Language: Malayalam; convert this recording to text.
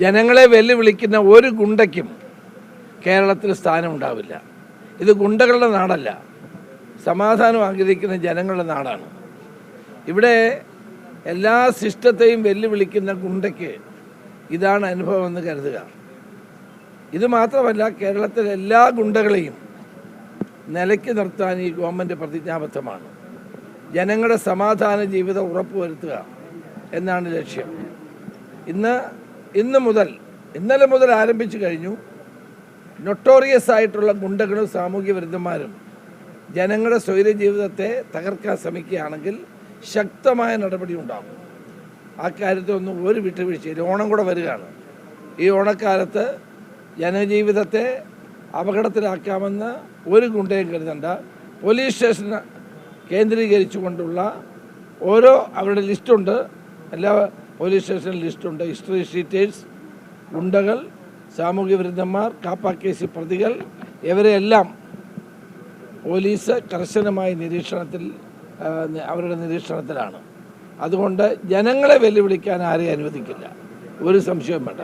ജനങ്ങളെ വെല്ലുവിളിക്കുന്ന ഒരു ഗുണ്ടയ്ക്കും കേരളത്തിൽ സ്ഥാനമുണ്ടാവില്ല. ഇത് ഗുണ്ടകളുടെ നാടല്ല, സമാധാനം ആഗ്രഹിക്കുന്ന ജനങ്ങളുടെ നാടാണ്. ഇവിടെ എല്ലാ സിസ്റ്റത്തെയും വെല്ലുവിളിക്കുന്ന ഗുണ്ടയ്ക്ക് ഇതാണ് അനുഭവം എന്ന് കരുതുക. ഇത് മാത്രമല്ല, കേരളത്തിലെ എല്ലാ ഗുണ്ടകളെയും നിലയ്ക്ക് നിർത്താൻ ഈ ഗവൺമെൻറ് പ്രതിജ്ഞാബദ്ധമാണ്. ജനങ്ങളുടെ സമാധാന ജീവിതം ഉറപ്പുവരുത്തുക എന്നാണ് ലക്ഷ്യം. ഇന്നലെ മുതൽ ആരംഭിച്ചു കഴിഞ്ഞു. നൊട്ടോറിയസ് ആയിട്ടുള്ള ഗുണ്ടകളും സാമൂഹ്യ വിരുദ്ധന്മാരും ജനങ്ങളുടെ സ്വൈര്യ ജീവിതത്തെ തകർക്കാൻ ശ്രമിക്കുകയാണെങ്കിൽ ശക്തമായ നടപടി ഉണ്ടാകും. ആ കാര്യത്തിലൊന്നും ഒരു വിട്ടുവീഴ്ചയില്ല. ഓണം കൂടെ വരികയാണ്. ഈ ഓണക്കാലത്ത് ജനജീവിതത്തെ അപകടത്തിലാക്കാമെന്ന് ഒരു ഗുണ്ടയും കരുതണ്ട. പോലീസ് സ്റ്റേഷൻ കേന്ദ്രീകരിച്ചുകൊണ്ടുള്ള അവരുടെ ലിസ്റ്റുണ്ട്, എല്ലാ പോലീസ് സ്റ്റേഷനിൽ ലിസ്റ്റുണ്ട്. ഹിസ്റ്ററി ഷീറ്റേഴ്സ്, ഗുണ്ടകൾ, സാമൂഹ്യ വിരുദ്ധന്മാർ, കാപ്പ കേസ് പ്രതികൾ, ഇവരെല്ലാം പോലീസ് കർശനമായ അവരുടെ നിരീക്ഷണത്തിലാണ്. അതുകൊണ്ട് ജനങ്ങളെ വെല്ലുവിളിക്കാൻ ആരെയും അനുവദിക്കില്ല, ഒരു സംശയവും വേണ്ട.